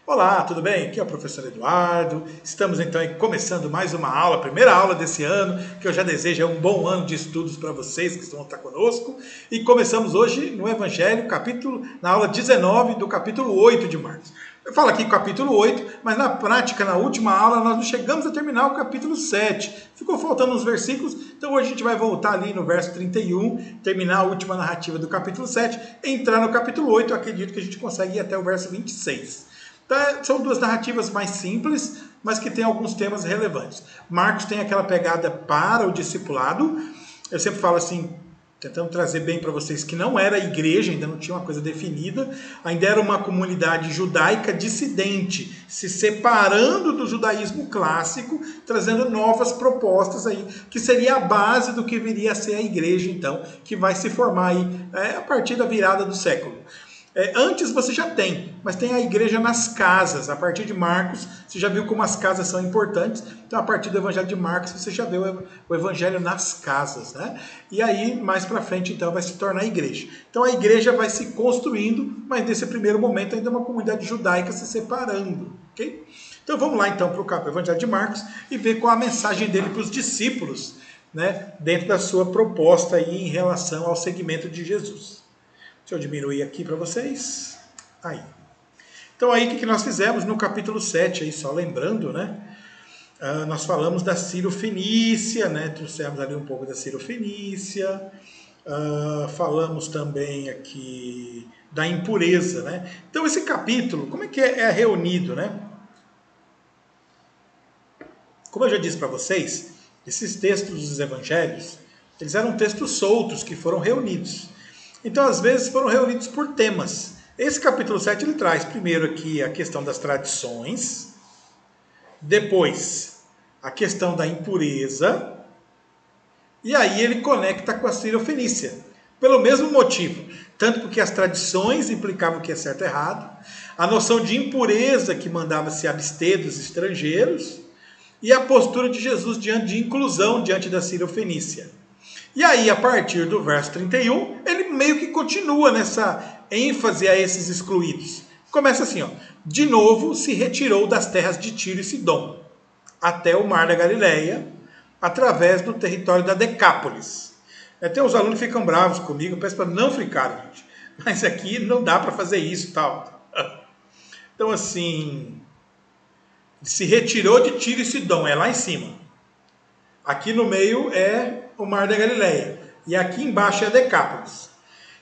Olá, tudo bem? Aqui é o professor Eduardo. Estamos então começando mais uma aula, primeira aula desse ano, que eu já desejo um bom ano de estudos para vocês que estão estar conosco. E começamos hoje no Evangelho, na aula 19 do capítulo 8 de Marcos. Eu falo aqui capítulo 8, mas na prática, na última aula, nós não chegamos a terminar o capítulo 7. Ficou faltando uns versículos, então hoje a gente vai voltar ali no verso 31, terminar a última narrativa do capítulo 7, entrar no capítulo 8, eu acredito que a gente consegue ir até o verso 26. Então, são duas narrativas mais simples, mas que têm alguns temas relevantes. Marcos tem aquela pegada para o discipulado. Eu sempre falo assim, tentando trazer bem para vocês que não era igreja, ainda não tinha uma coisa definida, ainda era uma comunidade judaica dissidente, se separando do judaísmo clássico, trazendo novas propostas aí, que seria a base do que viria a ser a igreja, então, que vai se formar aí a partir da virada do século. Antes você já tem, mas tem a igreja nas casas. A partir de Marcos, você já viu como as casas são importantes. Então, a partir do evangelho de Marcos, você já vê o evangelho nas casas, né? E aí, mais para frente, então, vai se tornar a igreja. Então, a igreja vai se construindo, mas nesse primeiro momento ainda é uma comunidade judaica se separando, ok? Então, vamos lá, então, para o evangelho de Marcos e ver qual a mensagem dele para os discípulos, né? Dentro da sua proposta aí em relação ao seguimento de Jesus. Deixa eu diminuir aqui para vocês. Aí. Então aí o que nós fizemos no capítulo 7, aí, só lembrando, né? Nós falamos da Ciro-Fenícia, né? Trouxemos ali um pouco da Ciro-Fenícia. Falamos também aqui da impureza, né? Então esse capítulo, como é que é reunido, né? Como eu já disse para vocês, esses textos dos evangelhos, eles eram textos soltos que foram reunidos. Então, às vezes, foram reunidos por temas. Esse capítulo 7 ele traz primeiro aqui a questão das tradições, depois a questão da impureza, e aí ele conecta com a Ciro-Fenícia, pelo mesmo motivo. Tanto porque as tradições implicavam o que é certo e errado, a noção de impureza que mandava se abster dos estrangeiros, e a postura de Jesus de inclusão diante da Ciro-Fenícia. E aí, a partir do verso 31, ele meio que continua nessa ênfase a esses excluídos. Começa assim, ó. De novo se retirou das terras de Tiro e Sidom, até o mar da Galileia, através do território da Decápolis. Até os alunos ficam bravos comigo, eu peço para não ficarem, gente. Mas aqui não dá para fazer isso, tal. Então, assim, se retirou de Tiro e Sidom, é lá em cima. Aqui no meio é o Mar da Galileia. E aqui embaixo é a Decápolis.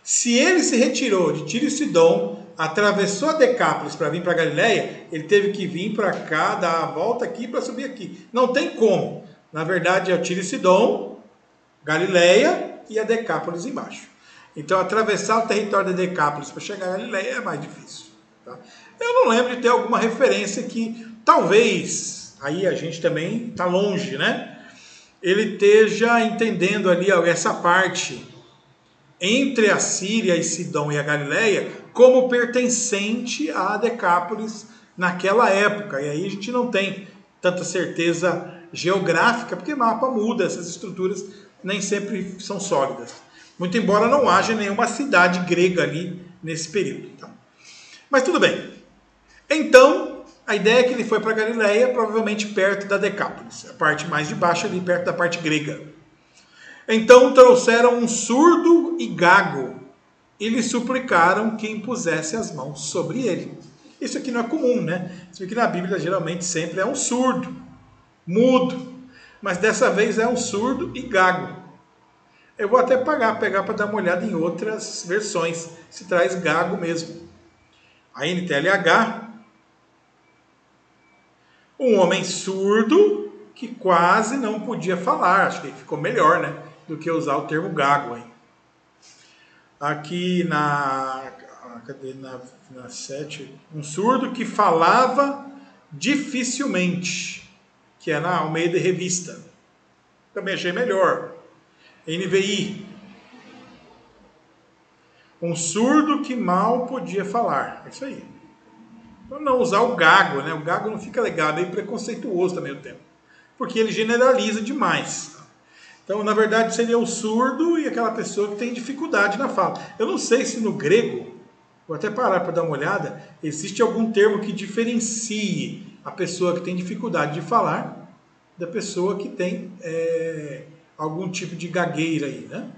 Se ele se retirou de Tiro e Sidom, atravessou a Decápolis para vir para a Galileia, ele teve que vir para cá, dar a volta aqui para subir aqui. Não tem como. Na verdade é o Tiro e Sidom, Galileia e a Decápolis embaixo. Então atravessar o território da Decápolis para chegar à Galileia é mais difícil. Tá? Eu não lembro de ter alguma referência que talvez, aí a gente também está longe, né? Ele esteja entendendo ali essa parte entre a Síria e Sidom e a Galileia como pertencente à Decápolis naquela época. E aí a gente não tem tanta certeza geográfica, porque o mapa muda, essas estruturas nem sempre são sólidas. Muito embora não haja nenhuma cidade grega ali nesse período. Tá? Mas tudo bem. Então, a ideia é que ele foi para Galileia, provavelmente perto da Decápolis, a parte mais de baixo ali, perto da parte grega. Então trouxeram um surdo e gago e lhe suplicaram que impusesse as mãos sobre ele. Isso aqui não é comum, né? Isso aqui na Bíblia geralmente sempre é um surdo, mudo, mas dessa vez é um surdo e gago. Eu vou até pegar para dar uma olhada em outras versões, se traz gago mesmo. A NTLH, um homem surdo que quase não podia falar. Acho que ficou melhor, né? Do que usar o termo gago. Hein? Aqui na 7, um surdo que falava dificilmente, que é na Almeida Revista. Também achei melhor. NVI. Um surdo que mal podia falar. É isso aí. Então não usar o gago, né? O gago não fica legal, é meio preconceituoso também o tempo. Porque ele generaliza demais. Então, na verdade, seria o surdo e aquela pessoa que tem dificuldade na fala. Eu não sei se no grego Vou até parar para dar uma olhada. Existe algum termo que diferencie a pessoa que tem dificuldade de falar da pessoa que tem algum tipo de gagueira aí, né?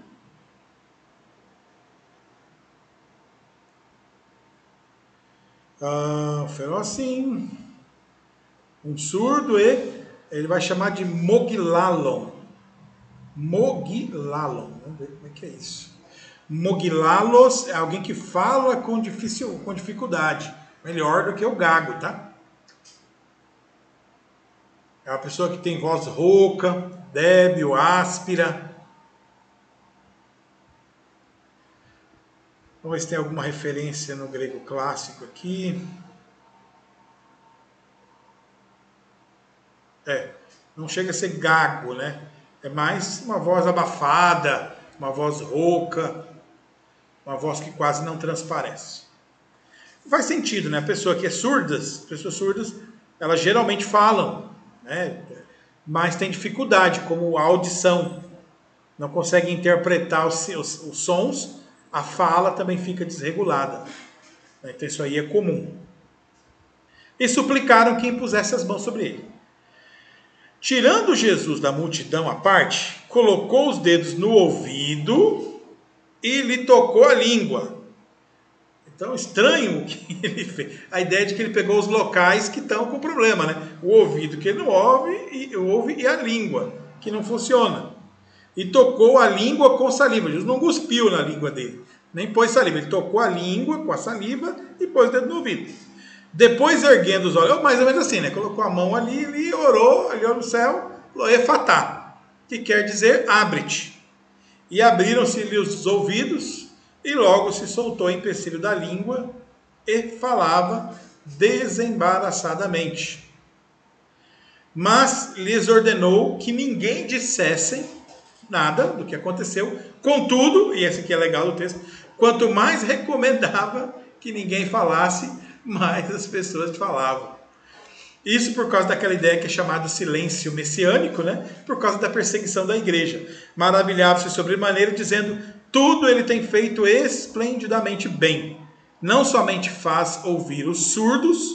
Falou assim, um surdo ele vai chamar de moglalon. Moglalon, vamos ver como é que é isso. Moglalos é alguém que fala com dificuldade, melhor do que o gago, tá? É uma pessoa que tem voz rouca, débil, áspera. Vamos ver se tem alguma referência no grego clássico aqui. Não chega a ser gago, né? É mais uma voz abafada, uma voz rouca, uma voz que quase não transparece. Faz sentido, né? A pessoa que é surdas, pessoas surdas, elas geralmente falam, né? Mas tem dificuldade, como a audição. Não consegue interpretar os sons, a fala também fica desregulada. Então isso aí é comum. E suplicaram que impusesse as mãos sobre ele. Tirando Jesus da multidão à parte, colocou os dedos no ouvido e lhe tocou a língua. Então, estranho o que ele fez. A ideia de que ele pegou os locais que estão com problema, né? O ouvido que ele não ouve e a língua, que não funciona. E tocou a língua com saliva. Jesus não cuspiu na língua dele, nem pôs saliva. Ele tocou a língua com a saliva e pôs o dedo no ouvido. Depois, erguendo os olhos, mais ou menos assim, né? Colocou a mão ali, ele orou, olhou no céu, falou, efatá, que quer dizer, abre-te. E abriram-se-lhe os ouvidos, e logo se soltou o empecilho da língua, e falava desembaraçadamente. Mas lhes ordenou que ninguém dissessem nada do que aconteceu. Contudo, e esse aqui é legal do texto, quanto mais recomendava que ninguém falasse, mais as pessoas falavam. Isso por causa daquela ideia que é chamada silêncio messiânico, né? Por causa da perseguição da igreja. Maravilhava-se sobremaneira, dizendo, tudo ele tem feito esplendidamente bem. Não somente faz ouvir os surdos,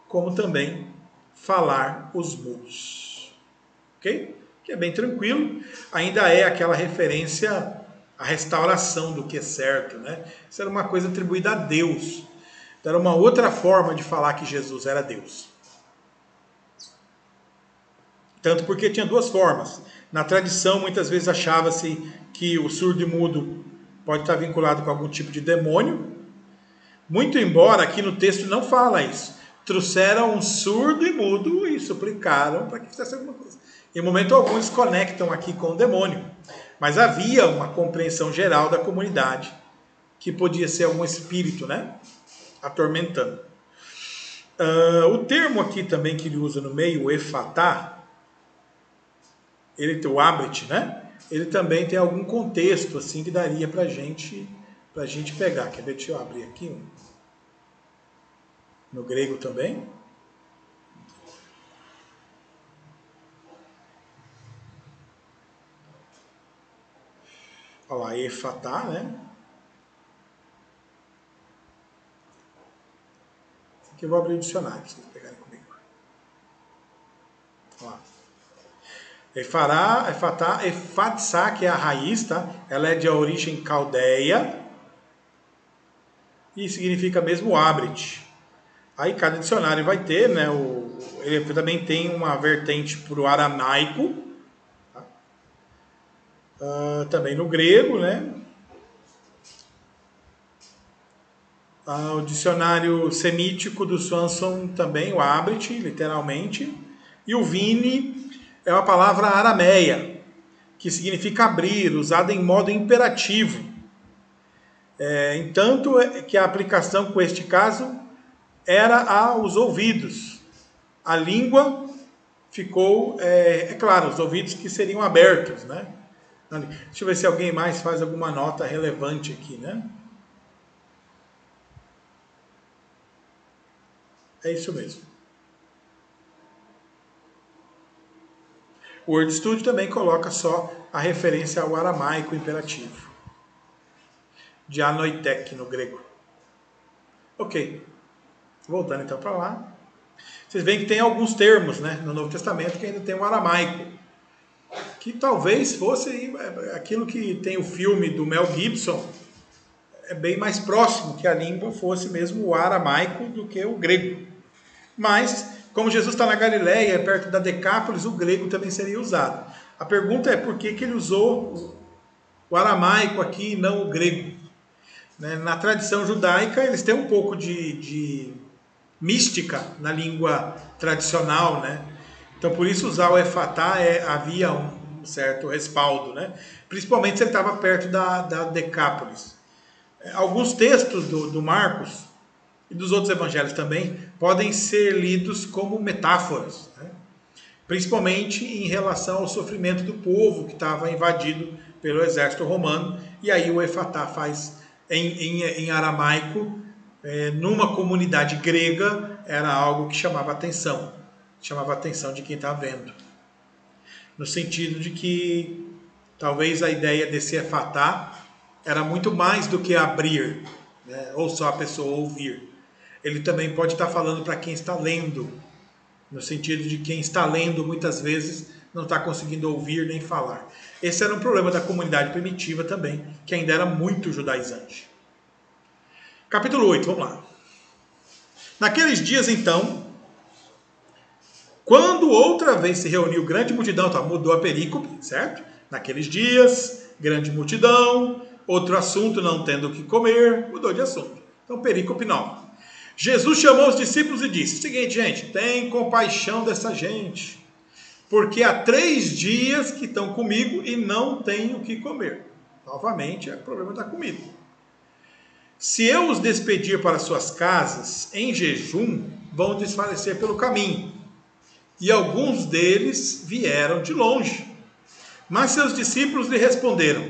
como também falar os mudos. Ok? Que é bem tranquilo. Ainda é aquela referência à restauração do que é certo, né? Isso era uma coisa atribuída a Deus. Era uma outra forma de falar que Jesus era Deus. Tanto porque tinha duas formas. Na tradição, muitas vezes achava-se que o surdo e mudo pode estar vinculado com algum tipo de demônio. Muito embora aqui no texto não fala isso. Trouxeram um surdo e mudo e suplicaram para que fizesse alguma coisa. Em momento algum eles conectam aqui com o demônio. Mas havia uma compreensão geral da comunidade que podia ser algum espírito, né? Atormentando. O termo aqui também que ele usa no meio, o efatá, ele tem o abre-te, né? Ele também tem algum contexto assim que daria pra gente pegar. Quer ver? Deixa eu abrir aqui no grego também. Olha lá, efatá, né? Aqui eu vou abrir o dicionário para vocês pegarem comigo. Olha lá. Efatá, efatsá, que é a raiz, tá? Ela é de origem caldeia e significa mesmo abre-te. Aí cada dicionário vai ter, né? Ele também tem uma vertente para o aramaico, tá? Também no grego, né? O dicionário semítico do Swanson também, o abre-te, literalmente. E o vini é uma palavra arameia, que significa abrir, usada em modo imperativo. Entanto que a aplicação com este caso era aos ouvidos. A língua ficou, claro, os ouvidos que seriam abertos, né? Deixa eu ver se alguém mais faz alguma nota relevante aqui, né? É isso mesmo. O Word Studio também coloca só a referência ao aramaico imperativo. De anoitek no grego. Ok. Voltando então para lá. Vocês veem que tem alguns termos, né, no Novo Testamento que ainda tem o aramaico. Que talvez fosse aquilo que tem o filme do Mel Gibson. É bem mais próximo que a língua fosse mesmo o aramaico do que o grego. Mas, como Jesus está na Galileia, perto da Decápolis, o grego também seria usado. A pergunta é por que ele usou o aramaico aqui e não o grego? Na tradição judaica, eles têm um pouco de mística na língua tradicional, né? Então, por isso, usar o efatá havia um certo respaldo, né? Principalmente se ele estava perto da Decápolis. Alguns textos do Marcos e dos outros evangelhos também podem ser lidos como metáforas, né? Principalmente em relação ao sofrimento do povo que estava invadido pelo exército romano, e aí o efatá faz em aramaico, numa comunidade grega, era algo que chamava a atenção de quem está vendo, no sentido de que talvez a ideia desse efatá era muito mais do que abrir, né, ou só a pessoa ouvir. Ele também pode estar falando para quem está lendo, no sentido de quem está lendo muitas vezes não está conseguindo ouvir nem falar. Esse era um problema da comunidade primitiva também, que ainda era muito judaizante. Capítulo 8, vamos lá. Naqueles dias, então, quando outra vez se reuniu grande multidão, então, mudou a perícope, certo? Naqueles dias, grande multidão, outro assunto, não tendo o que comer, mudou de assunto. Então, perícope nova. Jesus chamou os discípulos e disse: seguinte, gente, tem compaixão dessa gente, porque há 3 dias que estão comigo e não têm o que comer. Novamente, é o problema da comida. Se eu os despedir para suas casas em jejum, vão desfalecer pelo caminho. E alguns deles vieram de longe. Mas seus discípulos lhe responderam: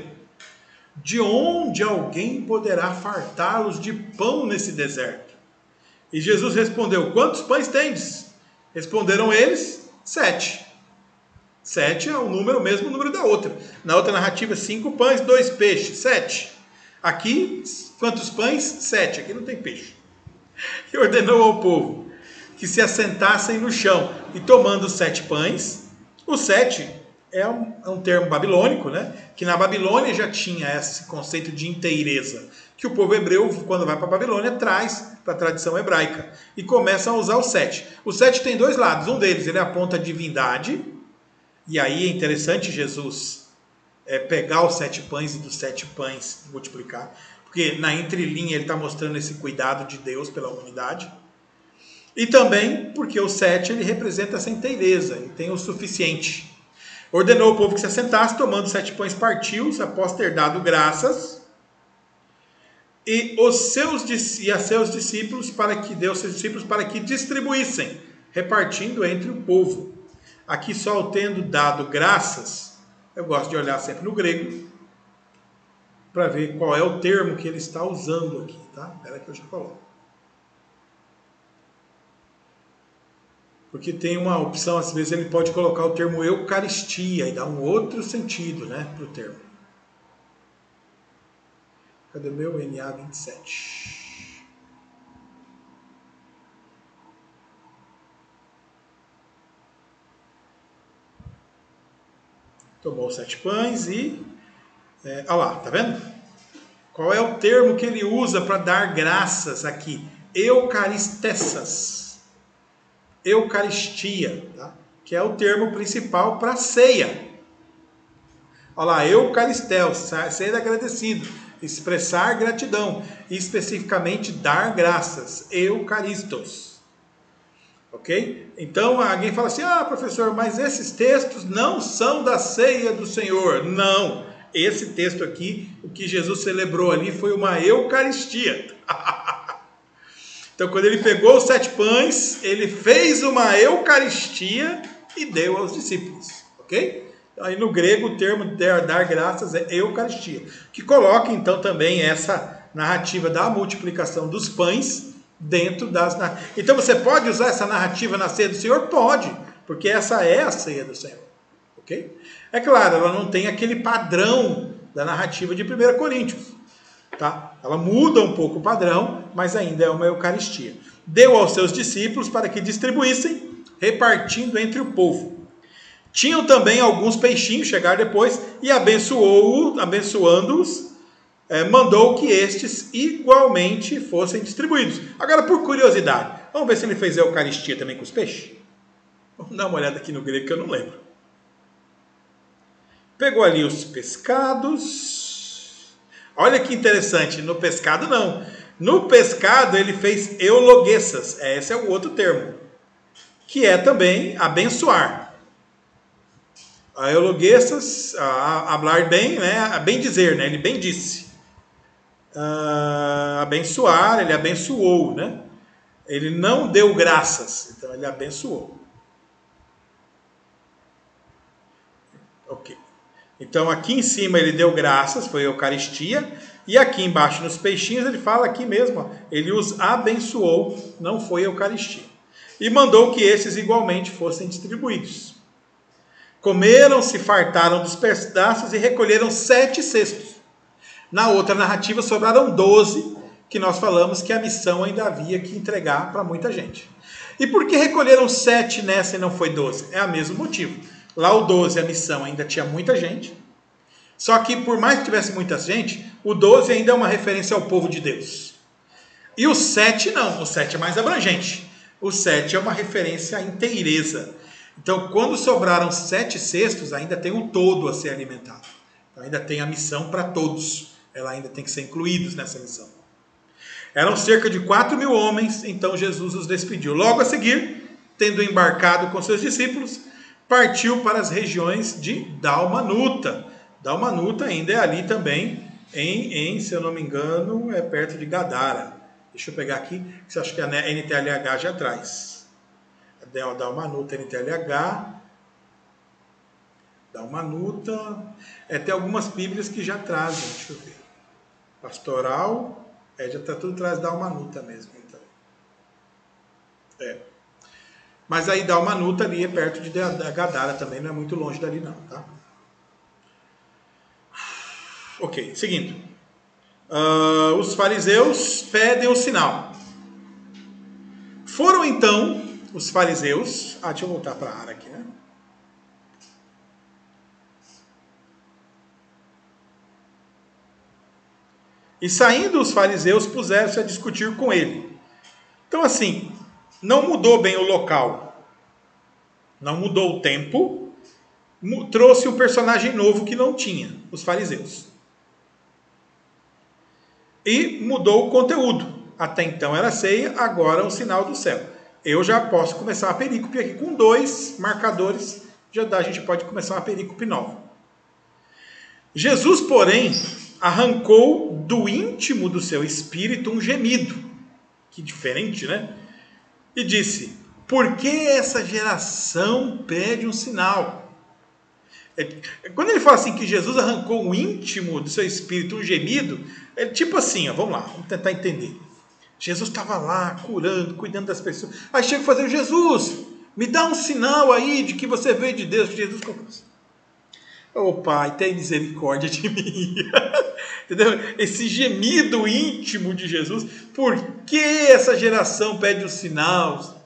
de onde alguém poderá fartá-los de pão nesse deserto? E Jesus respondeu: quantos pães tendes? Responderam eles: 7. 7 é o número, o mesmo número da outra. Na outra narrativa, 5 pães, 2 peixes, 7. Aqui, quantos pães? 7. Aqui não tem peixe. E ordenou ao povo que se assentassem no chão. E tomando 7 pães, o 7 é um termo babilônico, né? Que na Babilônia já tinha esse conceito de inteireza, que o povo hebreu, quando vai para a Babilônia, traz para a tradição hebraica. E começa a usar o 7. O 7 tem 2 lados. Um deles, ele aponta a divindade. E aí é interessante Jesus pegar os 7 pães e dos 7 pães multiplicar. Porque na entrelinha ele está mostrando esse cuidado de Deus pela humanidade. E também porque o 7 ele representa essa inteireza, ele tem o suficiente. Ordenou o povo que se assentasse, tomando 7 pães, partiu-os, após ter dado graças, e a seus discípulos para que distribuíssem, repartindo entre o povo. Aqui só o tendo dado graças, eu gosto de olhar sempre no grego, para ver qual é o termo que ele está usando aqui, tá? Espera que eu já coloco. Porque tem uma opção, às vezes ele pode colocar o termo Eucaristia e dar um outro sentido, né, para o termo. Cadê o meu NA 27? Tomou 7 pães e... olha lá, tá vendo? Qual é o termo que ele usa para dar graças aqui? Eucaristessas. Eucaristia, tá? Que é o termo principal para ceia. Olha lá, eucaristel, ser agradecido, expressar gratidão, e especificamente dar graças, eucaristos. Ok? Então alguém fala assim: ah, professor, mas esses textos não são da ceia do Senhor. Não, esse texto aqui, o que Jesus celebrou ali foi uma eucaristia. Então, quando ele pegou os 7 pães, ele fez uma eucaristia e deu aos discípulos, ok? Aí no grego o termo dar graças é eucaristia, que coloca então também essa narrativa da multiplicação dos pães dentro das... Então você pode usar essa narrativa na ceia do Senhor? Pode, porque essa é a ceia do Senhor, ok? É claro, ela não tem aquele padrão da narrativa de 1 Coríntios. Tá? Ela muda um pouco o padrão, mas ainda é uma Eucaristia. Deu aos seus discípulos para que distribuíssem, repartindo entre o povo. Tinham também alguns peixinhos, chegaram depois, e abençoando-os, mandou que estes igualmente fossem distribuídos. Agora, por curiosidade, vamos ver se ele fez a Eucaristia também com os peixes? Vamos dar uma olhada aqui no grego que eu não lembro. Pegou ali os pescados. Olha que interessante, no pescado não. No pescado ele fez euloguessas, esse é o outro termo, que é também abençoar. A euloguessas, hablar bem, né? Bem dizer, né? Ele bem disse. Abençoar, ele abençoou, né? Ele não deu graças, então ele abençoou. Ok. Então aqui em cima ele deu graças, foi a Eucaristia, e aqui embaixo nos peixinhos ele fala aqui mesmo, ó, ele os abençoou, não foi a Eucaristia. E mandou que esses igualmente fossem distribuídos. Comeram, se fartaram dos pedaços e recolheram 7 cestos. Na outra narrativa sobraram 12, que nós falamos que a missão ainda havia que entregar para muita gente. E por que recolheram 7 nessa e não foi 12? É o mesmo motivo. Lá o 12, a missão, ainda tinha muita gente. Só que por mais que tivesse muita gente, o 12 ainda é uma referência ao povo de Deus. E o 7 não, o 7 é mais abrangente. O 7 é uma referência à inteireza. Então, quando sobraram 7 cestos, ainda tem o todo a ser alimentado. Então, ainda tem a missão para todos. Ela ainda tem que ser incluídos nessa missão. Eram cerca de 4.000 homens, então Jesus os despediu. Logo a seguir, tendo embarcado com seus discípulos, partiu para as regiões de Dalmanuta. Dalmanuta ainda é ali também, se eu não me engano, é perto de Gadara. Deixa eu pegar aqui, que eu acho que a NTLH já traz. Dalmanuta, NTLH. Dalmanuta. Tem algumas bíblias que já trazem, deixa eu ver. Pastoral, já está tudo atrás da Dalmanuta mesmo. Então. Mas aí Dalmanuta ali é perto de Gadara também, não é muito longe dali não, tá? Ok, seguindo. Os fariseus pedem o sinal. Foram então os fariseus... deixa eu voltar para a área aqui, né? E saindo os fariseus, puseram-se a discutir com ele. Então assim, não mudou bem o local. Não mudou o tempo. Trouxe um personagem novo que não tinha, os fariseus. E mudou o conteúdo. Até então era ceia, agora é um sinal do céu. Eu já posso começar uma perícope aqui com 2 marcadores. A gente pode começar uma perícope nova. Jesus, porém, arrancou do íntimo do seu espírito um gemido. Que diferente, né? E disse: por que essa geração pede um sinal? Quando ele fala assim que Jesus arrancou o íntimo do seu espírito um gemido, é tipo assim, vamos lá, vamos tentar entender. Jesus estava lá, curando, cuidando das pessoas. Aí chega a fazer: Jesus, me dá um sinal aí de que você veio de Deus. Jesus começa: ô Pai, tem misericórdia de mim. Entendeu? Esse gemido íntimo de Jesus. Por que essa geração pede um sinal?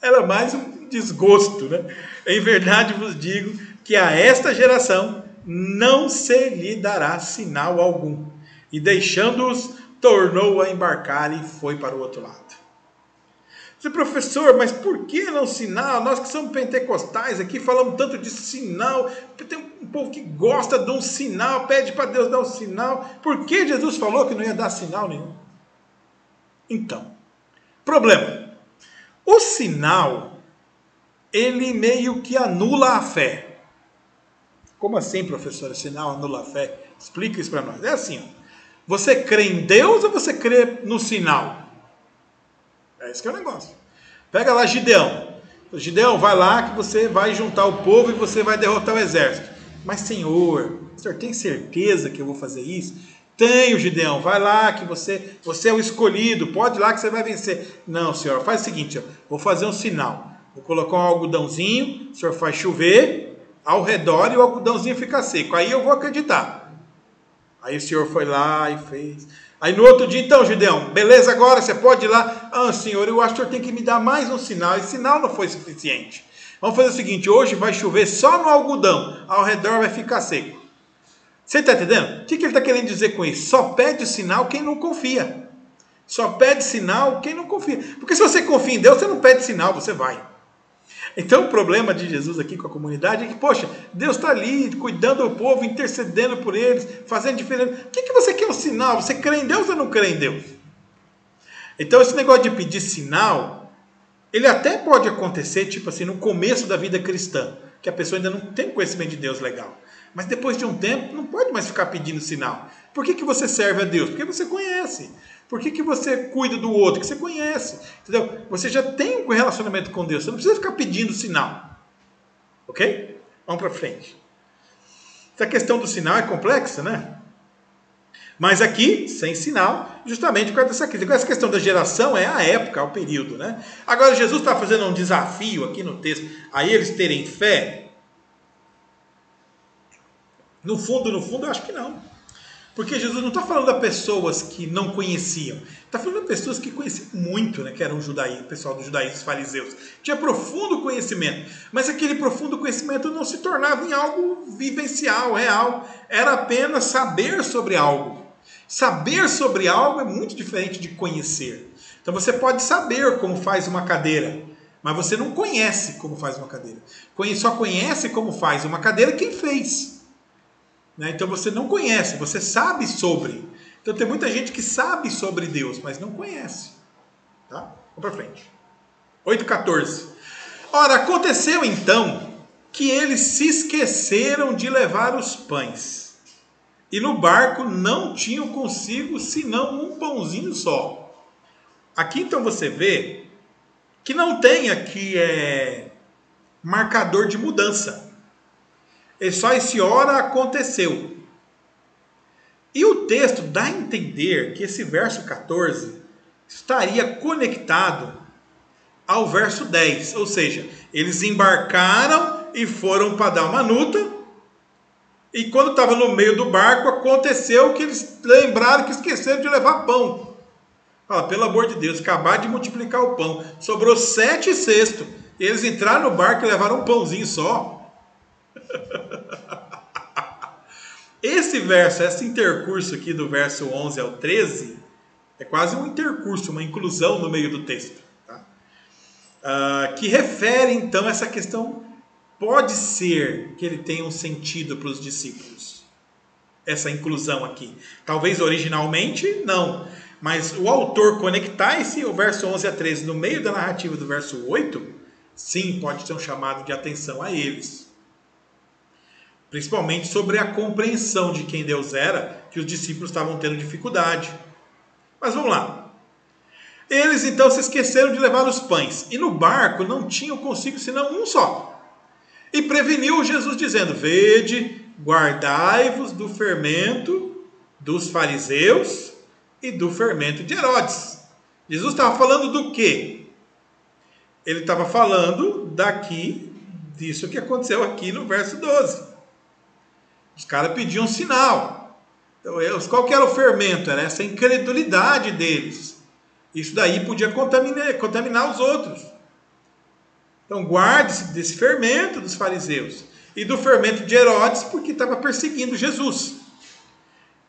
Era mais um desgosto, né? Em verdade vos digo que a esta geração não se lhe dará sinal algum. E deixando-os, tornou a embarcar e foi para o outro lado. Você, professor, mas por que não sinal? Nós que somos pentecostais aqui falamos tanto de sinal. Tem um povo que gosta de um sinal, pede para Deus dar um sinal. Por que Jesus falou que não ia dar sinal nenhum? Então, problema. O sinal, ele meio que anula a fé. Como assim, professor? O sinal anula a fé? Explica isso para nós. É assim, ó. Você crê em Deus ou você crê no sinal? Esse que é o negócio. Pega lá Gideão. Gideão, vai lá que você vai juntar o povo e você vai derrotar o exército. Mas, Senhor, o senhor tem certeza que eu vou fazer isso? Tenho, Gideão. Vai lá que você é o escolhido. Pode ir lá que você vai vencer. Não, senhor, faz o seguinte, ó, vou fazer um sinal. Vou colocar um algodãozinho, o senhor faz chover ao redor e o algodãozinho fica seco. Aí eu vou acreditar. Aí o Senhor foi lá e fez. Aí no outro dia, então, Gideão, beleza, agora você pode ir lá. Ah, Senhor, eu acho que o Senhor tem que me dar mais um sinal. Esse sinal não foi suficiente. Vamos fazer o seguinte, hoje vai chover só no algodão, ao redor vai ficar seco. Você está entendendo? O que ele está querendo dizer com isso? Só pede o sinal quem não confia. Só pede sinal quem não confia. Porque se você confia em Deus, você não pede sinal, você vai. Então o problema de Jesus aqui com a comunidade é que, poxa, Deus está ali cuidando do povo, intercedendo por eles, fazendo diferença. O que você quer um sinal? Você crê em Deus ou não crê em Deus? Então esse negócio de pedir sinal, ele até pode acontecer, tipo assim, no começo da vida cristã, que a pessoa ainda não tem conhecimento de Deus legal. Mas depois de um tempo, não pode mais ficar pedindo sinal. Por que você serve a Deus? Porque você conhece. Por que você cuida do outro? Porque você conhece. Entendeu? Você já tem um relacionamento com Deus. Você não precisa ficar pedindo sinal. Ok? Vamos para frente. Essa questão do sinal é complexa, né? Mas aqui, sem sinal, justamente por causa dessa crise. Essa questão da geração é a época, é o período, né? Agora, Jesus está fazendo um desafio aqui no texto, a eles terem fé. No fundo, eu acho que não. Porque Jesus não está falando a pessoas que não conheciam. Está falando a pessoas que conheciam muito, né? Que eram o pessoal do judaísmo, os fariseus. Tinha profundo conhecimento. Mas aquele profundo conhecimento não se tornava em algo vivencial, real. Era apenas saber sobre algo. Saber sobre algo é muito diferente de conhecer. Então você pode saber como faz uma cadeira, mas você não conhece como faz uma cadeira. Só conhece como faz uma cadeira quem fez. Então você não conhece, você sabe sobre. Então tem muita gente que sabe sobre Deus, mas não conhece. Tá? Vamos para frente. 8,14. Ora, aconteceu então que eles se esqueceram de levar os pães. E no barco não tinham consigo senão um pãozinho só. Aqui então você vê que não tem aqui marcador de mudança. É só esse hora aconteceu. E o texto dá a entender que esse verso 14 estaria conectado ao verso 10. Ou seja, eles embarcaram e foram para Dalmanuta. E quando estava no meio do barco, aconteceu que eles lembraram que esqueceram de levar pão. Fala, pelo amor de Deus, acabaram de multiplicar o pão. Sobrou 7 cestos. Eles entraram no barco e levaram um pãozinho só. Esse verso, esse intercurso aqui do verso 11 ao 13, é quase um intercurso, uma inclusão no meio do texto. Tá? Que refere então essa questão, pode ser que ele tenha um sentido para os discípulos. Essa inclusão aqui. Talvez originalmente não, mas o autor conectar o verso 11 a 13 no meio da narrativa do verso 8, sim, pode ser um chamado de atenção a eles. Principalmente sobre a compreensão de quem Deus era, que os discípulos estavam tendo dificuldade. Mas vamos lá. Eles então se esqueceram de levar os pães, e no barco não tinham consigo senão um só. E preveniu Jesus dizendo, vede, guardai-vos do fermento dos fariseus e do fermento de Herodes. Jesus estava falando do quê? Ele estava falando disso que aconteceu aqui no verso 12. Os caras pediam um sinal. Então, qual que era o fermento? Era essa incredulidade deles. Isso daí podia contaminar os outros. Então guarde-se desse fermento dos fariseus e do fermento de Herodes, porque estava perseguindo Jesus.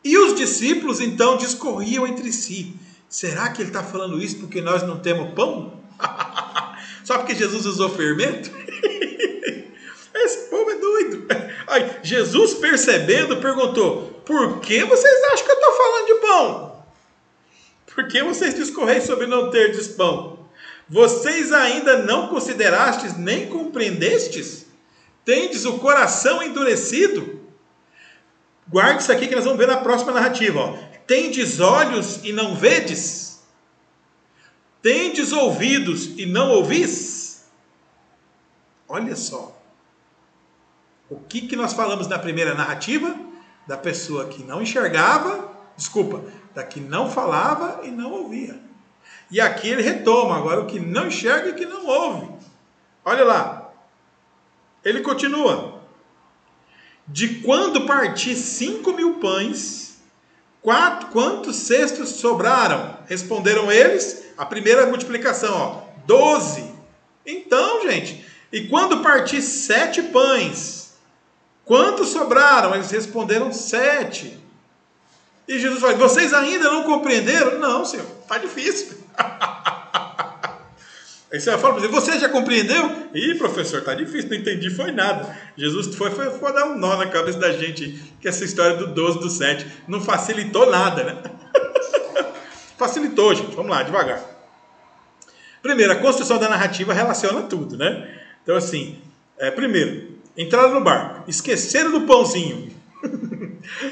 E os discípulos então discorriam entre si. Será que ele está falando isso porque nós não temos pão? Só porque Jesus usou fermento? Esse povo é doido. Aí, Jesus, percebendo, perguntou, por que vocês acham que eu estou falando de pão? Por que vocês discorrem sobre não terdes pão? Vocês ainda não considerastes nem compreendestes? Tendes o coração endurecido? Guarde isso aqui que nós vamos ver na próxima narrativa. Ó. Tendes olhos e não vedes? Tendes ouvidos e não ouvis? Olha só. O que nós falamos na primeira narrativa? Da pessoa que não enxergava, da que não falava e não ouvia. E aqui ele retoma agora o que não enxerga e que não ouve. Olha lá. Ele continua. De quando parti 5.000 pães Quantos cestos sobraram? Responderam eles, a primeira multiplicação, ó, 12. Então, gente, e quando parti 7 pães, quantos sobraram? Eles responderam 7. E Jesus falou, vocês ainda não compreenderam? Não, Senhor, está difícil. Aí você vai falar, você já compreendeu? Ih, professor, está difícil, não entendi, foi nada. Jesus foi dar um nó na cabeça da gente, que essa história do 12, do 7, não facilitou nada, né? Facilitou, gente, vamos lá, devagar. Primeiro, a construção da narrativa relaciona tudo, né? Então, assim, primeiro, entraram no barco, esqueceram do pãozinho.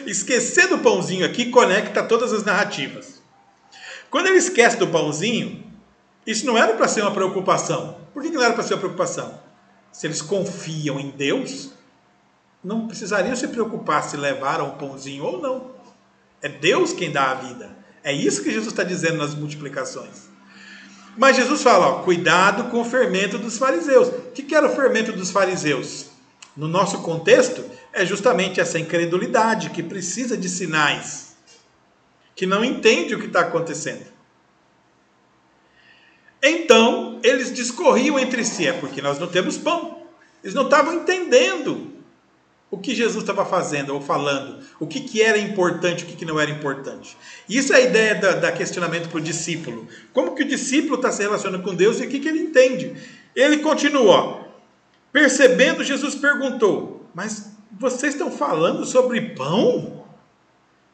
Esquecer do pãozinho aqui conecta todas as narrativas. Quando ele esquece do pãozinho, isso não era para ser uma preocupação. Por que não era para ser uma preocupação? Se eles confiam em Deus, não precisariam se preocupar se levaram o pãozinho ou não. É Deus quem dá a vida. É isso que Jesus está dizendo nas multiplicações. Mas Jesus fala, ó, cuidado com o fermento dos fariseus. O que era o fermento dos fariseus? No nosso contexto, é justamente essa incredulidade que precisa de sinais, que não entende o que está acontecendo. Então, eles discorriam entre si, porque nós não temos pão. Eles não estavam entendendo o que Jesus estava fazendo ou falando, o que era importante, o que não era importante. Isso é a ideia da questionamento para o discípulo. Como que o discípulo está se relacionando com Deus e o que ele entende? Ele continua, percebendo, Jesus perguntou, mas vocês estão falando sobre pão?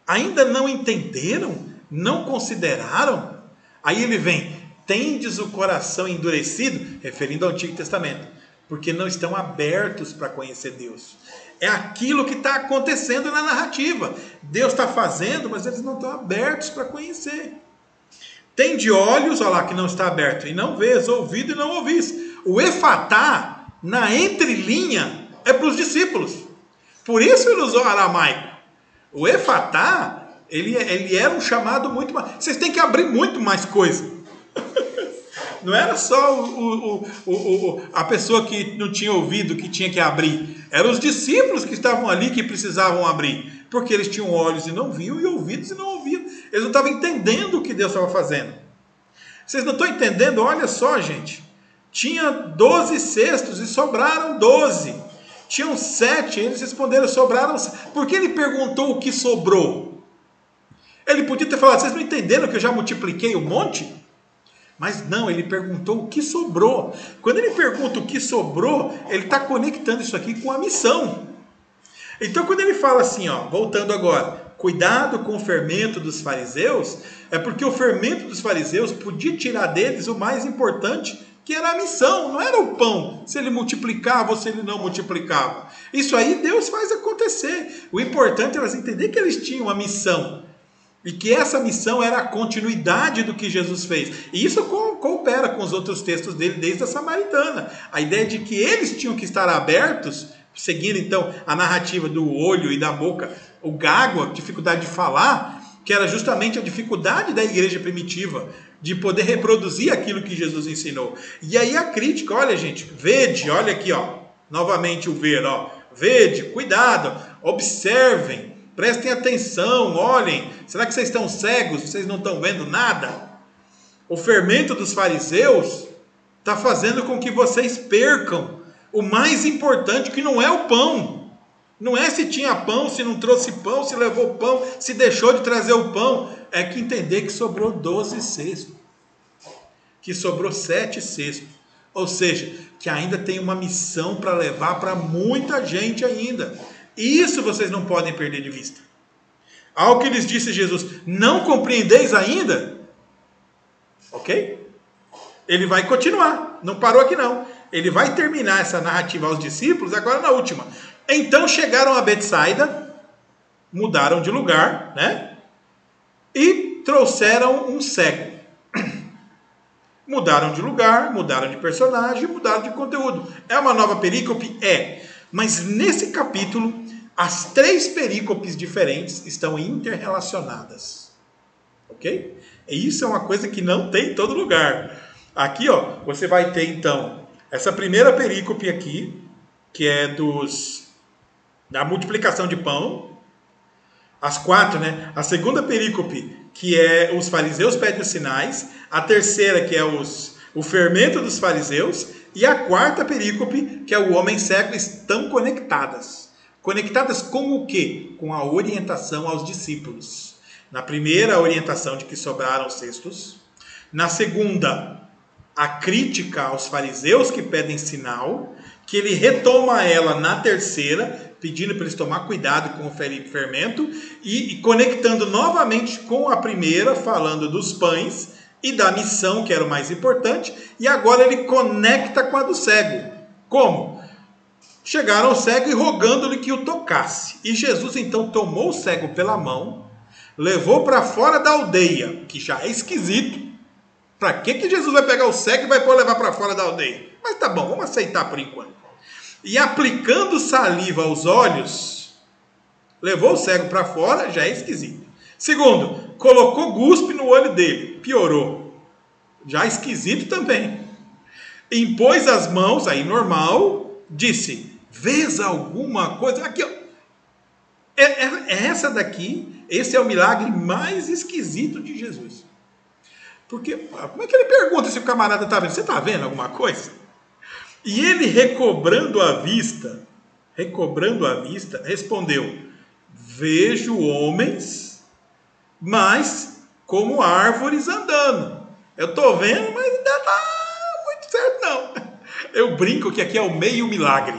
Ainda não entenderam? Não consideraram? Aí ele vem, tendes o coração endurecido, referindo ao Antigo Testamento, porque não estão abertos para conhecer Deus. É aquilo que está acontecendo na narrativa. Deus está fazendo, mas eles não estão abertos para conhecer. Tende olhos, olha lá, que não está aberto, e não vês, ouvido e não ouvis. O efatá, na entrelinha, é para os discípulos. Por isso ele usou aramaico. O efatá, ele era um chamado muito mais... Vocês têm que abrir muito mais coisa. Não era só a pessoa que não tinha ouvido que tinha que abrir. Eram os discípulos que estavam ali que precisavam abrir. Porque eles tinham olhos e não viam, e ouvidos e não ouviam. Eles não estavam entendendo o que Deus estava fazendo. Vocês não estão entendendo? Olha só, gente. Tinha 12 cestos e sobraram 12. Tinham 7, eles responderam, sobraram. Por que ele perguntou o que sobrou? Ele podia ter falado, vocês não entenderam que eu já multipliquei um monte? Mas não, ele perguntou o que sobrou. Quando ele pergunta o que sobrou, ele está conectando isso aqui com a missão. Então, quando ele fala assim, ó, voltando agora, cuidado com o fermento dos fariseus, é porque o fermento dos fariseus podia tirar deles o mais importante, que era a missão, não era o pão, se ele multiplicava ou se ele não multiplicava. Isso aí Deus faz acontecer. O importante é elas entenderem que eles tinham uma missão. E que essa missão era a continuidade do que Jesus fez. E isso coopera com os outros textos dele, desde a Samaritana. A ideia de que eles tinham que estar abertos, seguindo então a narrativa do olho e da boca, o gago, a dificuldade de falar, que era justamente a dificuldade da igreja primitiva, de poder reproduzir aquilo que Jesus ensinou. E aí a crítica, olha gente, vede, olha aqui, ó, novamente o ver, ó, vede, cuidado, observem, prestem atenção, olhem. Será que vocês estão cegos? Vocês não estão vendo nada? O fermento dos fariseus está fazendo com que vocês percam o mais importante, que não é o pão. Não é se tinha pão, se não trouxe pão, se levou pão, se deixou de trazer o pão. É que entender que sobrou 12 cestos. Que sobrou 7 cestos. Ou seja, que ainda tem uma missão para levar para muita gente ainda. Isso vocês não podem perder de vista. Ao que lhes disse Jesus, não compreendeis ainda? Ok? Ele vai continuar, não parou aqui não. Ele vai terminar essa narrativa aos discípulos, agora na última. Então chegaram a Betsaida, mudaram de lugar, né? E trouxeram um cego. Mudaram de lugar, mudaram de personagem, mudaram de conteúdo. É uma nova perícope? É. Mas nesse capítulo, as 3 perícopes diferentes estão interrelacionadas. Ok? E isso é uma coisa que não tem em todo lugar. Aqui, ó, você vai ter então essa primeira perícope aqui, que é da multiplicação de pão. As 4, né? A segunda perícope, que é os fariseus pedem os sinais. A terceira, que é o fermento dos fariseus. E a quarta perícope, que é o homem cego, estão conectadas. Conectadas com o quê? Com a orientação aos discípulos. Na primeira, a orientação de que sobraram cestos. Na segunda, a crítica aos fariseus que pedem sinal, que ele retoma ela na terceira, pedindo para eles tomar cuidado com o fermento, e conectando novamente com a primeira, falando dos pães e da missão, que era o mais importante, e agora ele conecta com a do cego. Como? Chegaram ao cego e rogando-lhe que o tocasse. E Jesus então tomou o cego pela mão, levou para fora da aldeia, que já é esquisito. Para que Jesus vai pegar o cego e vai levar para fora da aldeia? Mas tá bom, vamos aceitar por enquanto. E aplicando saliva aos olhos, levou o cego para fora, já é esquisito. Segundo, colocou guspe no olho dele, piorou. Já esquisito também. Impôs as mãos, aí normal, disse, vês alguma coisa? Aqui, ó. Essa daqui, esse é o milagre mais esquisito de Jesus. Porque, como é que ele pergunta se o camarada está vendo? Você está vendo alguma coisa? E ele, recobrando a vista, respondeu, vejo homens, mas como árvores andando. Eu estou vendo, mas ainda está muito certo não. Eu brinco que aqui é o meio milagre.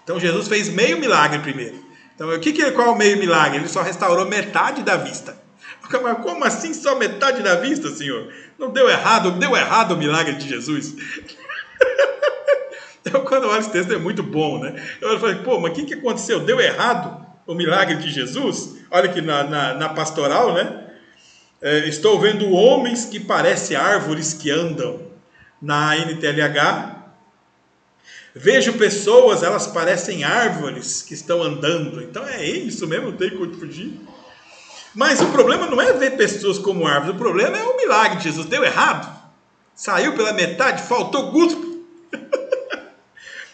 Então Jesus fez meio milagre primeiro. Então qual é o meio milagre? Ele só restaurou metade da vista. Mas como assim só metade da vista, Senhor? Não deu errado o milagre de Jesus? Então, quando eu olho esse texto, é muito bom, né? Eu falei, pô, mas o que aconteceu? Deu errado o milagre de Jesus? Olha aqui na pastoral, né? Estou vendo homens que parecem árvores que andam. Na NTLH, vejo pessoas, elas parecem árvores que estão andando. Então é isso mesmo, não tem como fugir. Mas o problema não é ver pessoas como árvores, o problema é o milagre de Jesus. Deu errado, saiu pela metade, faltou guspe.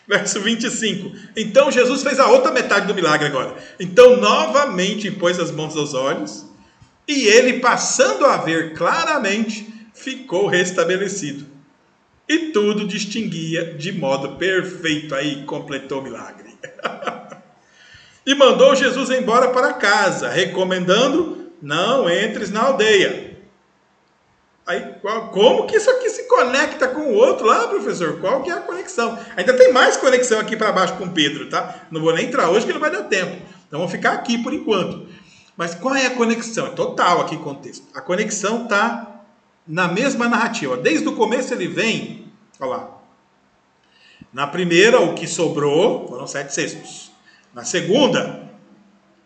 Verso 25. Então Jesus fez a outra metade do milagre agora. Então novamente impôs as mãos aos olhos, e ele, passando a ver claramente, ficou restabelecido. E tudo distinguia de modo perfeito. Aí completou o milagre. E mandou Jesus embora para casa, recomendando, não entres na aldeia. Aí, como que isso aqui se conecta com o outro lá, professor? Qual que é a conexão? Ainda tem mais conexão aqui para baixo com Pedro, tá? Não vou nem entrar hoje que não vai dar tempo. Então vamos ficar aqui por enquanto. Mas qual é a conexão? É total aqui o contexto. A conexão está na mesma narrativa. Desde o começo ele vem, olha lá. Na primeira, o que sobrou foram 7 cestos. Na segunda,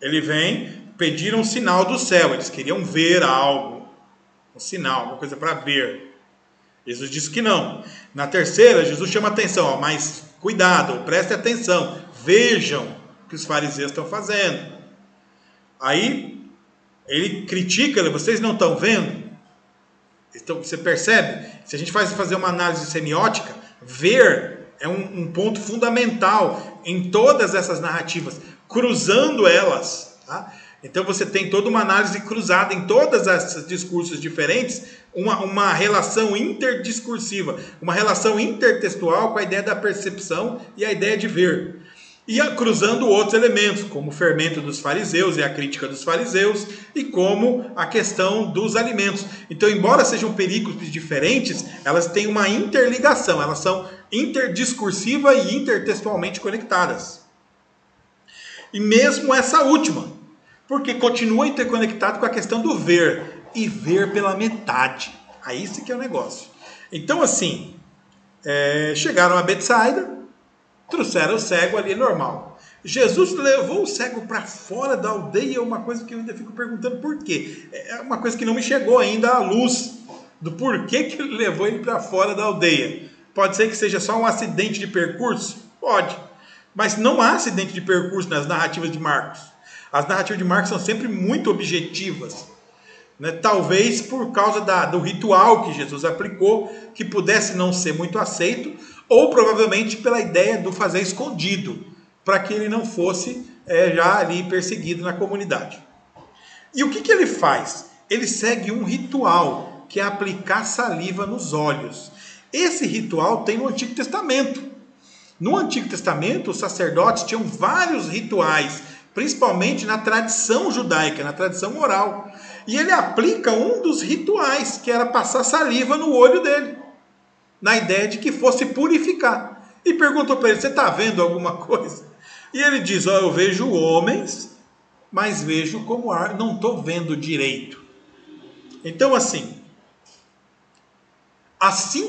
ele vem pedir um sinal do céu. Eles queriam ver algo, um sinal, uma coisa para ver. Jesus disse que não. Na terceira, Jesus chama atenção, ó, mas cuidado, preste atenção, vejam o que os fariseus estão fazendo. Aí, ele critica, vocês não estão vendo? Então, você percebe? Se a gente fazer uma análise semiótica, ver é um ponto fundamental em todas essas narrativas, cruzando elas. Tá? Então você tem toda uma análise cruzada em todos esses discursos diferentes, uma relação interdiscursiva, uma relação intertextual com a ideia da percepção e a ideia de ver. E cruzando outros elementos, como o fermento dos fariseus e a crítica dos fariseus, e como a questão dos alimentos. Então, embora sejam perícopes diferentes, elas têm uma interligação, elas são interdiscursiva e intertextualmente conectadas. E mesmo essa última, porque continua interconectado com a questão do ver, e ver pela metade. Aí sim que é o negócio. Então, assim, chegaram a Betsaida, trouxeram o cego ali normal. Jesus levou o cego para fora da aldeia, uma coisa que eu ainda fico perguntando por quê. É uma coisa que não me chegou ainda à luz do porquê que ele levou ele para fora da aldeia. Pode ser que seja só um acidente de percurso? Pode. Mas não há acidente de percurso nas narrativas de Marcos. As narrativas de Marcos são sempre muito objetivas. Né? Talvez por causa do ritual que Jesus aplicou, que pudesse não ser muito aceito, ou provavelmente pela ideia do fazer escondido, para que ele não fosse já ali perseguido na comunidade. E o que ele faz? Ele segue um ritual, que é aplicar saliva nos olhos. Esse ritual tem no Antigo Testamento. No Antigo Testamento, os sacerdotes tinham vários rituais, principalmente na tradição judaica, na tradição oral. E ele aplica um dos rituais, que era passar saliva no olho dele, na ideia de que fosse purificar. E perguntou para ele, você está vendo alguma coisa? E ele diz, eu vejo homens, mas vejo como ar, não estou vendo direito. Então assim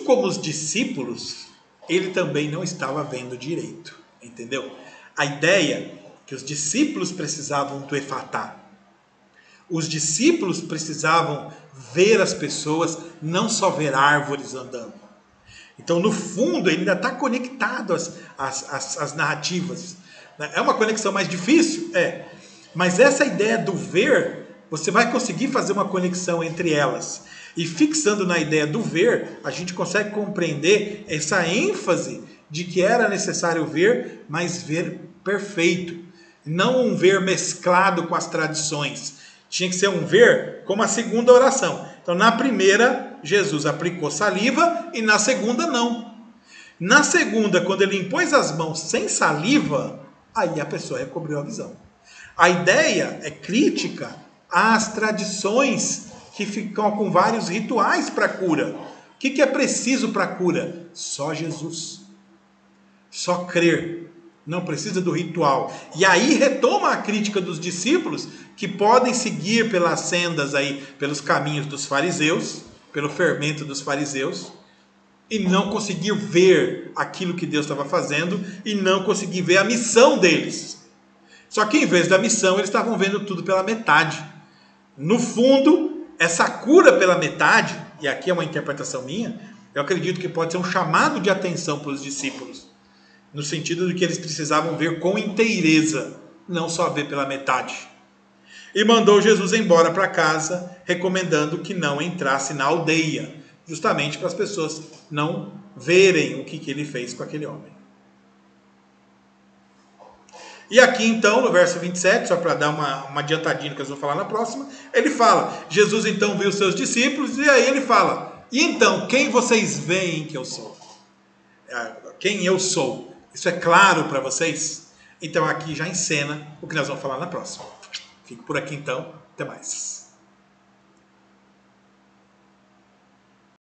como os discípulos, ele também não estava vendo direito, entendeu? A ideia que os discípulos precisavam do efatá. Os discípulos precisavam ver as pessoas, não só ver árvores andando. Então, no fundo, ele ainda está conectado às narrativas. É uma conexão mais difícil? É. Mas essa ideia do ver, você vai conseguir fazer uma conexão entre elas. E fixando na ideia do ver, a gente consegue compreender essa ênfase de que era necessário ver, mas ver perfeito. Não um ver mesclado com as tradições. Tinha que ser um ver como a segunda oração. Então, na primeira, Jesus aplicou saliva e na segunda, não. Na segunda, quando ele impôs as mãos sem saliva, aí a pessoa recobriu a visão. A ideia é crítica às tradições que ficam com vários rituais para cura. O que é preciso para cura? Só Jesus. Só crer. Não precisa do ritual. E aí retoma a crítica dos discípulos que podem seguir pelas sendas aí, pelos caminhos dos fariseus, pelo fermento dos fariseus, e não conseguir ver aquilo que Deus estava fazendo e não conseguir ver a missão deles. Só que em vez da missão, eles estavam vendo tudo pela metade. No fundo, essa cura pela metade, e aqui é uma interpretação minha, eu acredito que pode ser um chamado de atenção para os discípulos, no sentido de que eles precisavam ver com inteireza, não só ver pela metade. E mandou Jesus embora para casa, recomendando que não entrasse na aldeia, justamente para as pessoas não verem o que ele fez com aquele homem. E aqui então, no verso 27, só para dar uma adiantadinha que nós vamos falar na próxima, ele fala, Jesus então viu os seus discípulos, e aí ele fala, e então, quem vocês veem que eu sou? Quem eu sou? Isso é claro para vocês? Então aqui já encena o que nós vamos falar na próxima. Fico por aqui então, até mais.